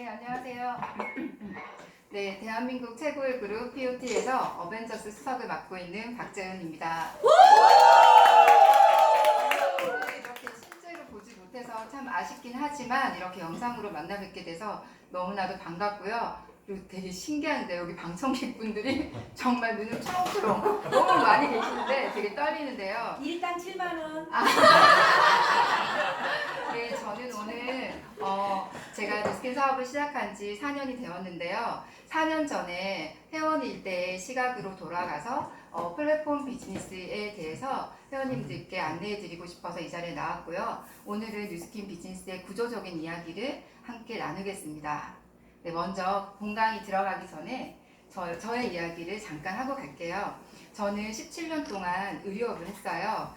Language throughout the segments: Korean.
안녕하세요. 네, 대한민국 최고의 그룹 POT에서 어벤져스 수석을 맡고 있는 박재은입니다. 이렇게 실제로 보지 못해서 참 아쉽긴 하지만 이렇게 영상으로 만나 뵙게 돼서 너무나도 반갑고요. 그리고 되게 신기한데 여기 방청객분들이 정말 눈을 초롱초롱 너무 많이 계시는데 되게 떨리는데요. 일당 7만 원. 네, 저는 오늘 제가 뉴스킨 사업을 시작한 지 4년이 되었는데요. 4년 전에 회원일 때의 시각으로 돌아가서 플랫폼 비즈니스에 대해서 회원님들께 안내해드리고 싶어서 이 자리에 나왔고요. 오늘은 뉴스킨 비즈니스의 구조적인 이야기를 함께 나누겠습니다. 네, 먼저 본강이 들어가기 전에 저의 이야기를 잠깐 하고 갈게요. 저는 17년 동안 의류업을 했어요.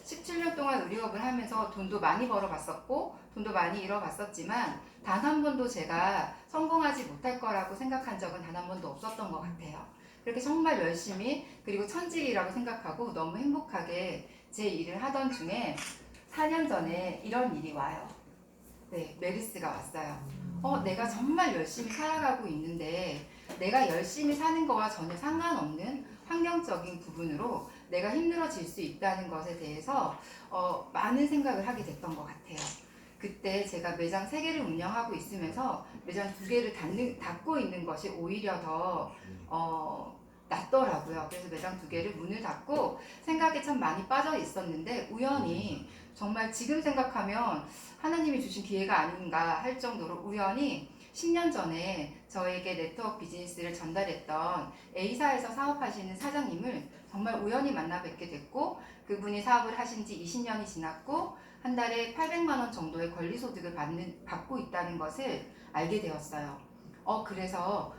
17년 동안 의류업을 하면서 돈도 많이 벌어봤었고 돈도 많이 잃어봤었지만 단 한 번도 제가 성공하지 못할 거라고 생각한 적은 단 한 번도 없었던 것 같아요. 그렇게 정말 열심히 그리고 천직이라고 생각하고 너무 행복하게 제 일을 하던 중에 4년 전에 이런 일이 와요. 네, 메르스가 왔어요. 내가 정말 열심히 살아가고 있는데 내가 열심히 사는 거와 전혀 상관없는 환경적인 부분으로 내가 힘들어질 수 있다는 것에 대해서 많은 생각을 하게 됐던 것 같아요. 그때 제가 매장 3개를 운영하고 있으면서 매장 2개를 닫고 있는 것이 오히려 더 낫더라고요. 그래서 매장 2개를 문을 닫고 생각에 참 많이 빠져 있었는데 우연히 정말 지금 생각하면 하나님이 주신 기회가 아닌가 할 정도로 우연히 10년 전에 저에게 네트워크 비즈니스를 전달했던 A사에서 사업하시는 사장님을 정말 우연히 만나 뵙게 됐고 그분이 사업을 하신 지 20년이 지났고 한 달에 800만 원 정도의 권리소득을 받고 있다는 것을 알게 되었어요. 그래서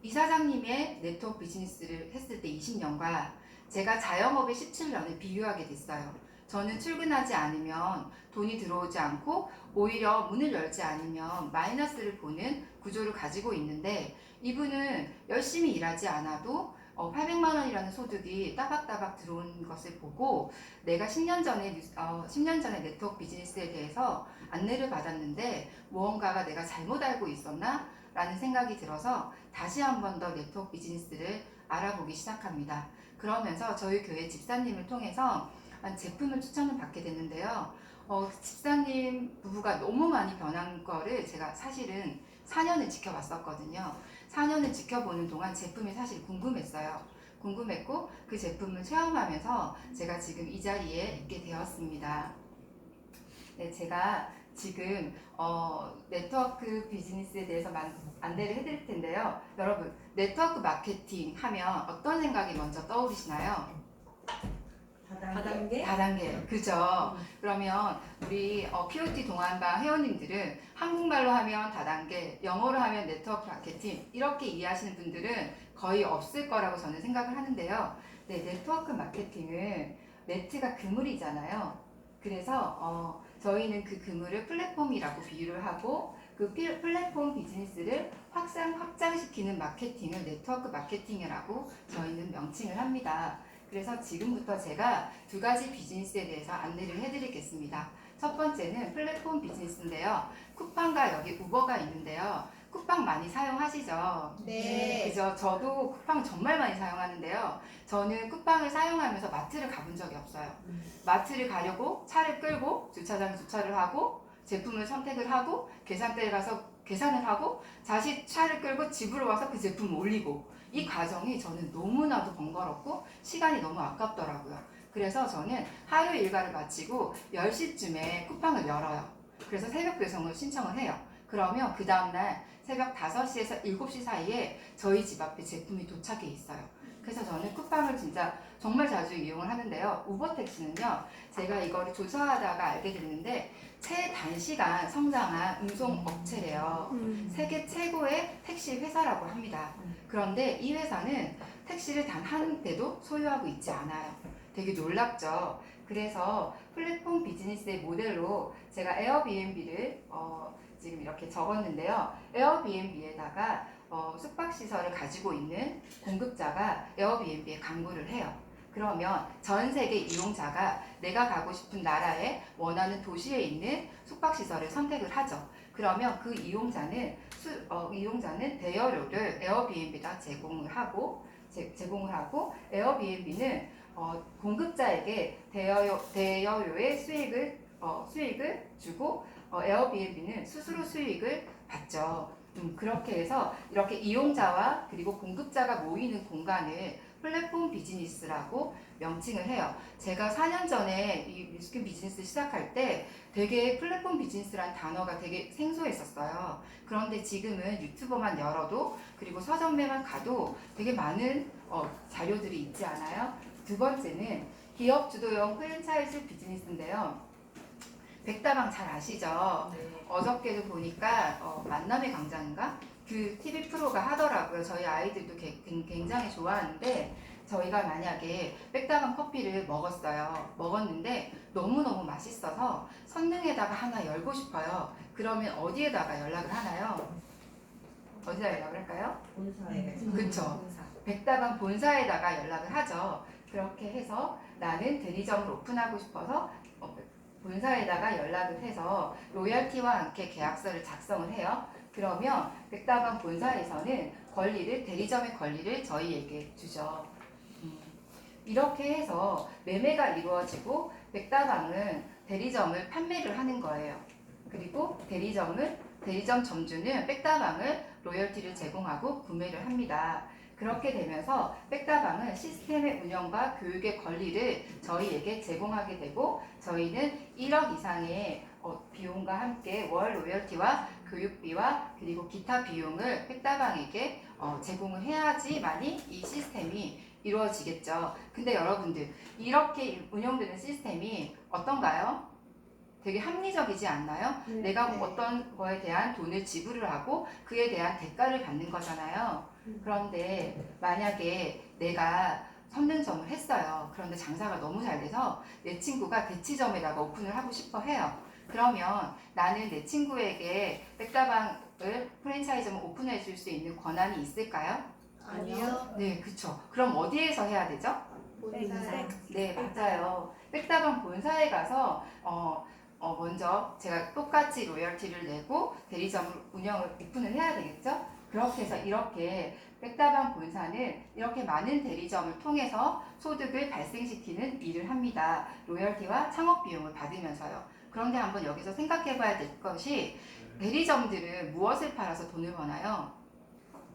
이 사장님의 네트워크 비즈니스를 했을 때 20년과 제가 자영업의 17년을 비교하게 됐어요. 저는 출근하지 않으면 돈이 들어오지 않고 오히려 문을 열지 않으면 마이너스를 보는 구조를 가지고 있는데 이분은 열심히 일하지 않아도 800만 원이라는 소득이 따박따박 들어온 것을 보고 내가 10년 전에 네트워크 비즈니스에 대해서 안내를 받았는데 무언가가 내가 잘못 알고 있었나? 라는 생각이 들어서 다시 한 번 더 네트워크 비즈니스를 알아보기 시작합니다. 그러면서 저희 교회 집사님을 통해서 제품을 추천을 받게 됐는데요. 집사님 부부가 너무 많이 변한 거를 제가 사실은 4년을 지켜봤었거든요. 4년을 지켜보는 동안 제품이 사실 궁금했고 그 제품을 체험하면서 제가 지금 이 자리에 있게 되었습니다. 네, 제가 지금 네트워크 비즈니스에 대해서 안내를 해드릴 텐데요. 여러분, 네트워크 마케팅 하면 어떤 생각이 먼저 떠오르시나요? 다단계? 다단계, 그죠? 그러면 우리 POT 동안방 회원님들은 한국말로 하면 다단계, 영어로 하면 네트워크 마케팅 이렇게 이해하시는 분들은 거의 없을 거라고 저는 생각을 하는데요. 네, 네트워크 마케팅은 네트가 그물이잖아요. 그래서 저희는 그 그물을 플랫폼이라고 비유를 하고 그 플랫폼 비즈니스를 확장시키는 마케팅을 네트워크 마케팅이라고 저희는 명칭을 합니다. 그래서 지금부터 제가 2가지 비즈니스에 대해서 안내를 해드리겠습니다. 첫 번째는 플랫폼 비즈니스인데요. 쿠팡과 여기 우버가 있는데요. 쿠팡 많이 사용하시죠? 네. 그죠? 저도 쿠팡 정말 많이 사용하는데요. 저는 쿠팡을 사용하면서 마트를 가본 적이 없어요. 마트를 가려고 차를 끌고 주차장에 주차를 하고 제품을 선택을 하고 계산대에 가서 계산을 하고 다시 차를 끌고 집으로 와서 그 제품을 올리고 이 과정이 저는 너무나도 번거롭고 시간이 너무 아깝더라고요. 그래서 저는 하루 일과를 마치고 10시쯤에 쿠팡을 열어요. 그래서 새벽 배송을 신청을 해요. 그러면 그 다음날 새벽 5시에서 7시 사이에 저희 집 앞에 제품이 도착해 있어요. 그래서 저는 쿠팡을 진짜 정말 자주 이용을 하는데요. 우버택시는요, 제가 이거를 조사하다가 알게 됐는데 최단시간 성장한 운송 업체래요. 세계 최고의 택시 회사라고 합니다. 그런데 이 회사는 택시를 단 한 대도 소유하고 있지 않아요. 되게 놀랍죠. 그래서 플랫폼 비즈니스의 모델로 제가 에어비앤비를 지금 이렇게 적었는데요. 에어비앤비에다가 숙박시설을 가지고 있는 공급자가 에어비앤비에 광고를 해요. 그러면 전 세계 이용자가 내가 가고 싶은 나라에 원하는 도시에 있는 숙박시설을 선택을 하죠. 그러면 그 이용자는 대여료를 에어비앤비에다 제공을 하고 에어비앤비는 공급자에게 대여료의 수익을 주고 에어비앤비는 스스로 수익을 받죠. 그렇게 해서 이렇게 이용자와 그리고 공급자가 모이는 공간을 플랫폼 비즈니스라고 명칭을 해요. 제가 4년 전에 이 뉴스킨 비즈니스 시작할 때 되게 플랫폼 비즈니스란 단어가 되게 생소했었어요. 그런데 지금은 유튜버만 열어도 그리고 서점에만 가도 되게 많은 자료들이 있지 않아요? 두 번째는 기업 주도형 프랜차이즈 비즈니스인데요. 백다방 잘 아시죠? 네. 어저께도 보니까 만남의 광장인가? 그 TV 프로가 하더라고요. 저희 아이들도 굉장히 좋아하는데 저희가 만약에 백다방 커피를 먹었는데 너무너무 맛있어서 선능에다가 하나 열고 싶어요. 그러면 어디에다가 연락을 하나요? 어디다 연락을 할까요? 본사에. 그쵸. 본사. 백다방 본사에다가 연락을 하죠. 그렇게 해서 나는 대리점을 오픈하고 싶어서 본사에다가 연락을 해서 로열티와 함께 계약서를 작성을 해요. 그러면 백다방 본사에서는 대리점의 권리를 저희에게 주죠. 이렇게 해서 매매가 이루어지고 백다방은 대리점을 판매를 하는 거예요. 그리고 대리점 점주는 백다방을 로열티를 제공하고 구매를 합니다. 그렇게 되면서 백다방은 시스템의 운영과 교육의 권리를 저희에게 제공하게 되고 저희는 1억 이상의 비용과 함께 월 로열티와 교육비와 그리고 기타 비용을 백다방에게 제공을 해야지만이 이 시스템이 이루어지겠죠. 근데 여러분들 이렇게 운영되는 시스템이 어떤가요? 되게 합리적이지 않나요? 네. 내가 네. 어떤 거에 대한 돈을 지불을 하고 그에 대한 대가를 받는 거잖아요. 그런데 만약에 내가 선능점을 했어요. 그런데 장사가 너무 잘 돼서 내 친구가 대치점에다가 오픈을 하고 싶어 해요. 그러면 나는 내 친구에게 백다방을 프랜차이즈점을 오픈해 줄 수 있는 권한이 있을까요? 아니요. 네, 그쵸. 그럼 어디에서 해야 되죠? 본사. 네, 맞아요. 백다방 본사에 가서 먼저 제가 똑같이 로열티를 내고 대리점을 오픈을 해야 되겠죠? 그렇게 해서 이렇게 백다방 본사는 이렇게 많은 대리점을 통해서 소득을 발생시키는 일을 합니다. 로열티와 창업 비용을 받으면서요. 그런데 한번 여기서 생각해 봐야 될 것이 대리점들은 무엇을 팔아서 돈을 버나요?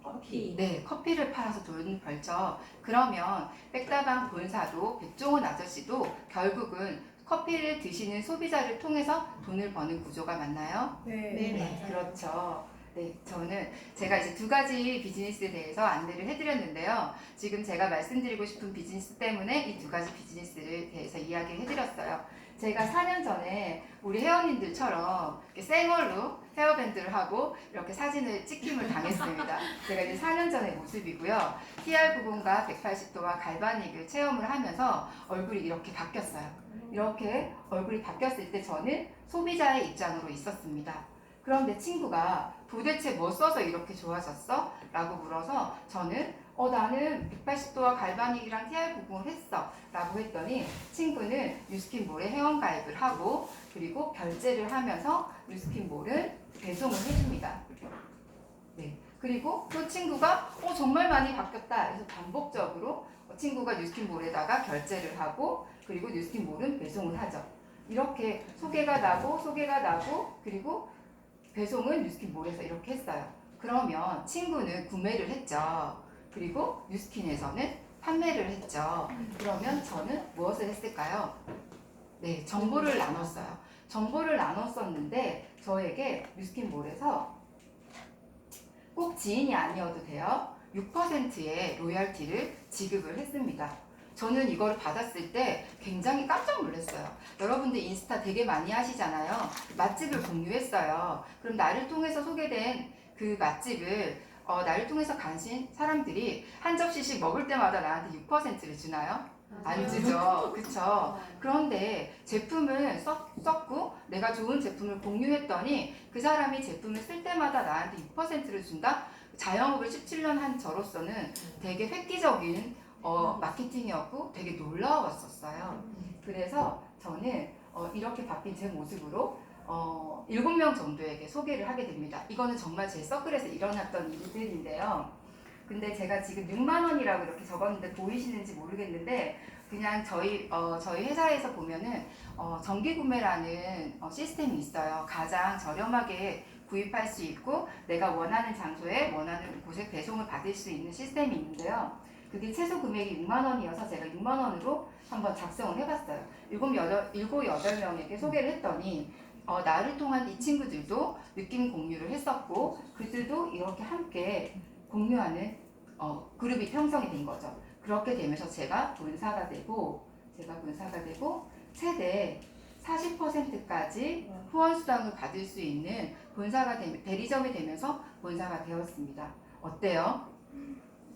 커피. 네, 커피를 팔아서 돈을 벌죠. 그러면 백다방 본사도 백종원 아저씨도 결국은 커피를 드시는 소비자를 통해서 돈을 버는 구조가 맞나요? 네. 네, 그렇죠. 네, 제가 이제 두 가지 비즈니스에 대해서 안내를 해드렸는데요. 지금 제가 말씀드리고 싶은 비즈니스 때문에 이 두 가지 비즈니스를 대해서 이야기를 해드렸어요. 제가 4년 전에 우리 회원님들처럼 이렇게 생얼로 헤어밴드를 하고 이렇게 사진을 찍힘을 당했습니다. 제가 이제 4년 전의 모습이고요. TR90과 180도와 갈바닉을 체험을 하면서 얼굴이 이렇게 바뀌었어요. 이렇게 얼굴이 바뀌었을 때 저는 소비자의 입장으로 있었습니다. 그런데 친구가 도대체 뭐 써서 이렇게 좋아졌어? 라고 물어서 저는 나는 180도와 갈바닉이랑 TR90을 했어 라고 했더니 친구는 뉴스킨몰에 회원가입을 하고 그리고 결제를 하면서 뉴스킨몰을 배송을 해줍니다. 네. 그리고 또 친구가 정말 많이 바뀌었다 해서 반복적으로 친구가 뉴스킨몰에다가 결제를 하고 그리고 뉴스킨몰은 배송을 하죠. 이렇게 소개가 나고 그리고 배송은 뉴스킨몰에서 이렇게 했어요. 그러면 친구는 구매를 했죠. 그리고 뉴스킨에서는 판매를 했죠. 그러면 저는 무엇을 했을까요? 네, 정보를 나눴어요. 정보를 나눴었는데 저에게 뉴스킨몰에서 꼭 지인이 아니어도 돼요. 6%의 로열티를 지급을 했습니다. 저는 이걸 받았을 때 굉장히 깜짝 놀랐어요. 여러분들 인스타 되게 많이 하시잖아요. 맛집을 공유했어요. 그럼 나를 통해서 소개된 그 맛집을 나를 통해서 가신 사람들이 한 접시씩 먹을 때마다 나한테 6%를 주나요? 안 주죠. 그쵸? 그런데 제품을 썼고 내가 좋은 제품을 공유했더니 그 사람이 제품을 쓸 때마다 나한테 6%를 준다? 자영업을 17년 한 저로서는 되게 획기적인 마케팅이었고 되게 놀라웠었어요. 그래서 저는 이렇게 바뀐 제 모습으로 7명 정도에게 소개를 하게 됩니다. 이거는 정말 제 서클에서 일어났던 일들인데요. 근데 제가 지금 6만 원이라고 이렇게 적었는데 보이시는지 모르겠는데 그냥 저희 회사에서 보면은 정기 구매라는 시스템이 있어요. 가장 저렴하게 구입할 수 있고 내가 원하는 장소에 원하는 곳에 배송을 받을 수 있는 시스템이 있는데요. 그게 최소 금액이 6만 원이어서 제가 6만 원으로 한번 작성을 해봤어요. 8명에게 소개를 했더니 나를 통한 이 친구들도 느낌 공유를 했었고 그들도 이렇게 함께 공유하는 그룹이 형성이 된 거죠. 그렇게 되면서 제가 본사가 되고 최대 40%까지 후원 수당을 받을 수 있는 대리점이 되면서 본사가 되었습니다. 어때요?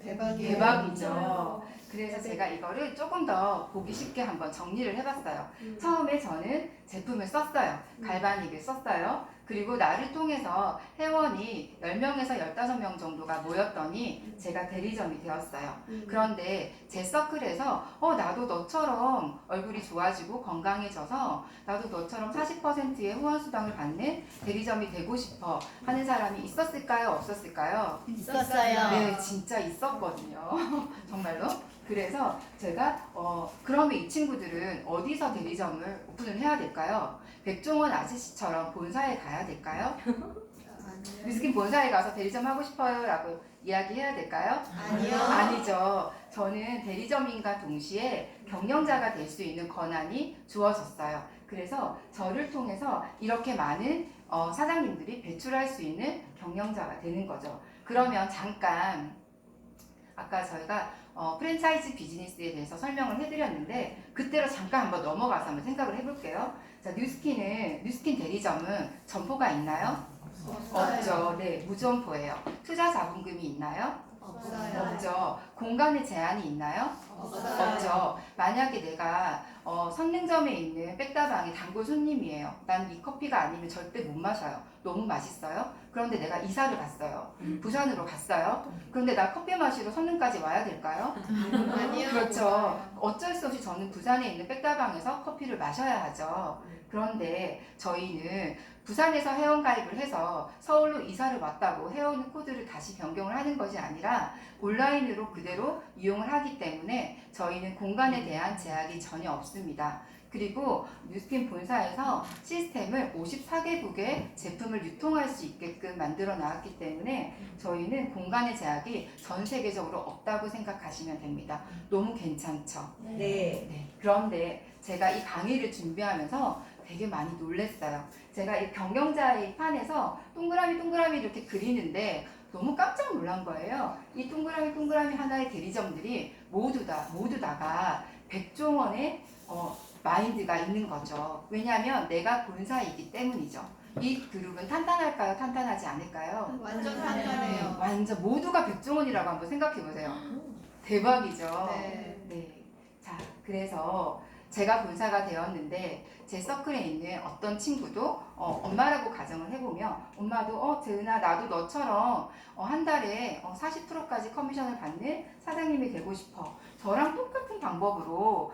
대박이에요. 대박이죠. 그래서 제가 이거를 조금 더 보기 쉽게 한번 정리를 해봤어요. 처음에 저는 제품을 썼어요. 갈바닉을 썼어요. 그리고 나를 통해서 회원이 10명에서 15명 정도가 모였더니 제가 대리점이 되었어요. 그런데 제 서클에서 나도 너처럼 얼굴이 좋아지고 건강해져서 나도 너처럼 40%의 후원수당을 받는 대리점이 되고 싶어 하는 사람이 있었을까요? 없었을까요? 있었어요. 네, 진짜 있었거든요. 정말로. 그래서 제가 그러면 이 친구들은 어디서 대리점을 오픈을 해야 될까요? 백종원 아저씨처럼 본사에 가야 될까요? 뉴스킨 본사에 가서 대리점 하고 싶어요 라고 이야기해야 될까요? 아니요. 아니죠. 저는 대리점인과 동시에 경영자가 될 수 있는 권한이 주어졌어요. 그래서 저를 통해서 이렇게 많은 사장님들이 배출할 수 있는 경영자가 되는 거죠. 그러면 잠깐 아까 저희가 프랜차이즈 비즈니스에 대해서 설명을 해드렸는데 그때로 잠깐 한번 넘어가서 한번 생각을 해볼게요. 자, 뉴스킨 대리점은 점포가 있나요? 없죠. 네, 무점포예요. 투자 자본금이 있나요? 없어요. 없죠. 공간의 제한이 있나요? 없죠. 만약에 내가 선능점에 있는 백다방의 단골 손님이에요. 난 이 커피가 아니면 절대 못 마셔요. 너무 맛있어요. 그런데 내가 이사를 갔어요. 부산으로 갔어요. 그런데 나 커피 마시러 선능까지 와야 될까요? 아니요. 그렇죠. 어쩔 수 없이 저는 부산에 있는 백다방에서 커피를 마셔야 하죠. 그런데 저희는 부산에서 회원가입을 해서 서울로 이사를 왔다고 회원 코드를 다시 변경을 하는 것이 아니라 온라인으로 그대로 이용을 하기 때문에 저희는 공간에 대한 제약이 전혀 없습니다. 그리고 뉴스킨 본사에서 시스템을 54개국의 제품을 유통할 수 있게끔 만들어 나왔기 때문에 저희는 공간의 제약이 전 세계적으로 없다고 생각하시면 됩니다. 너무 괜찮죠? 네. 네. 그런데 제가 이 강의를 준비하면서 되게 많이 놀랐어요. 제가 이 경영자의 판에서 동그라미 이렇게 그리는데 너무 깜짝 놀란 거예요. 이 동그라미 하나의 대리점들이 모두 다가 백종원의 마인드가 있는 거죠. 왜냐하면 내가 본사이기 때문이죠. 이 그룹은 탄탄할까요? 탄탄하지 않을까요? 완전 탄탄해요. 완전 모두가 백종원이라고 한번 생각해 보세요. 대박이죠. 네. 자, 그래서 제가 본사가 되었는데 제 서클에 있는 어떤 친구도 엄마라고 가정을 해보면 엄마도 재은아 나도 너처럼 한 달에 40%까지 커미션을 받는 사장님이 되고 싶어. 저랑 똑같은 방법으로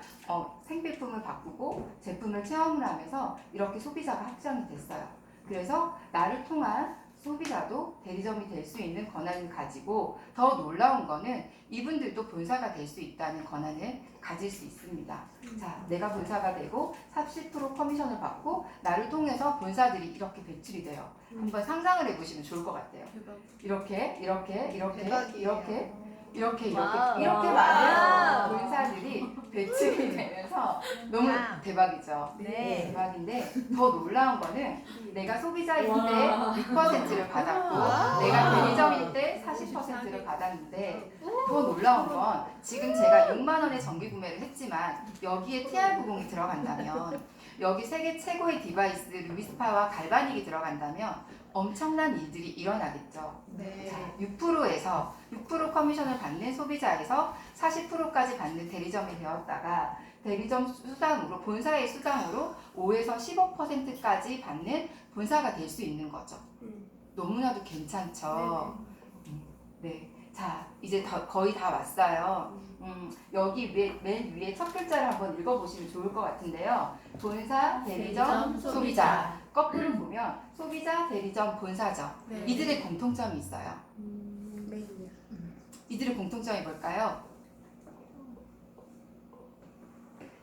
생필품을 바꾸고 제품을 체험을 하면서 이렇게 소비자가 확장이 됐어요. 그래서 나를 통한 소비자도 대리점이 될 수 있는 권한을 가지고 더 놀라운 거는 이분들도 본사가 될 수 있다는 권한을 가질 수 있습니다. 자, 내가 본사가 되고 40% 커미션을 받고 나를 통해서 본사들이 이렇게 배출이 돼요. 한번 상상을 해보시면 좋을 것 같아요. 이렇게 와우. 많은 본사들이 배출이 되면서 너무 대박이죠. 네. 대박인데 더 놀라운 거는 내가 소비자일 때 6%를 받았고 와우. 내가 대리점일 때 40%를 받았는데 더 놀라운 건 지금 제가 6만 원의 정기 구매를 했지만 여기에 TR90이 들어간다면 여기 세계 최고의 디바이스 루미스파와 갈바닉이 들어간다면 엄청난 일들이 일어나겠죠. 네. 자, 6% 커미션을 받는 소비자에서 40%까지 받는 대리점이 되었다가 대리점 수당으로 본사의 수당으로 5에서 15%까지 받는 본사가 될 수 있는 거죠. 너무나도 괜찮죠. 네. 자, 이제 거의 다 왔어요. 여기 맨 위에 첫 글자를 한번 읽어보시면 좋을 것 같은데요. 본사, 대리점, 소비자. 거꾸로 보면 소비자, 대리점, 본사점 네. 이들의 공통점이 있어요. 네. 이들의 공통점이 뭘까요?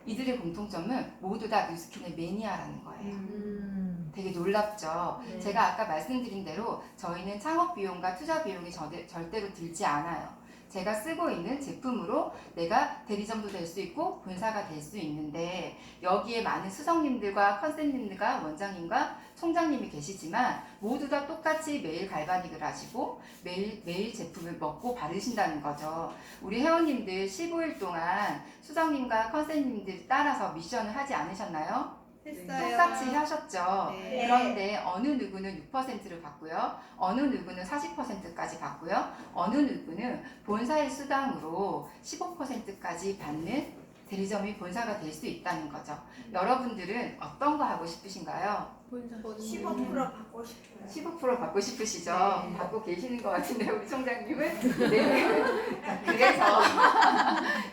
이들의 공통점은 모두 다 뉴스킨의 매니아라는 거예요. 되게 놀랍죠. 네. 제가 아까 말씀드린 대로 저희는 창업 비용과 투자 비용이 절대로 들지 않아요. 제가 쓰고 있는 제품으로 내가 대리점도 될 수 있고 본사가 될 수 있는데 여기에 많은 수석님들과 컨셉님들과 원장님과 총장님이 계시지만 모두 다 똑같이 매일 갈바닉을 하시고 매일 제품을 먹고 바르신다는 거죠. 우리 회원님들 15일 동안 수석님과 컨셉님들 따라서 미션을 하지 않으셨나요? 했어요. 똑같이 하셨죠. 네. 그런데 어느 누구는 6%를 받고요. 어느 누구는 40%까지 받고요. 어느 누구는 본사의 수당으로 15%까지 받는 대리점이 본사가 될 수 있다는 거죠. 여러분들은 어떤 거 하고 싶으신가요? 15% 받고 싶어요. 15% 받고 싶으시죠? 네. 받고 계시는 것 같은데 우리 총장님은? 네.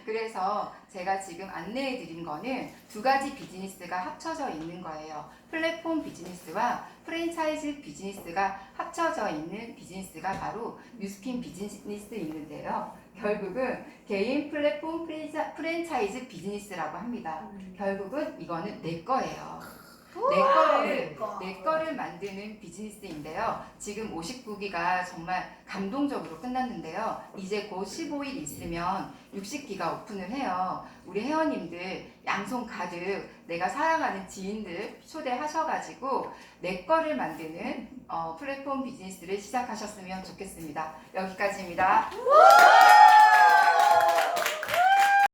그래서 제가 지금 안내해 드린 거는 두 가지 비즈니스가 합쳐져 있는 거예요. 플랫폼 비즈니스와 프랜차이즈 비즈니스가 합쳐져 있는 비즈니스가 바로 뉴스킨 비즈니스인데요. 결국은 개인 플랫폼 프랜차이즈 비즈니스라고 합니다. 결국은 이거는 내 거예요. 내 거를 만드는 비즈니스인데요. 지금 59기가 정말 감동적으로 끝났는데요. 이제 곧 15일 있으면 60기가 오픈을 해요. 우리 회원님들 양손 가득 내가 사랑하는 지인들 초대하셔가지고 내 거를 만드는 플랫폼 비즈니스를 시작하셨으면 좋겠습니다. 여기까지입니다.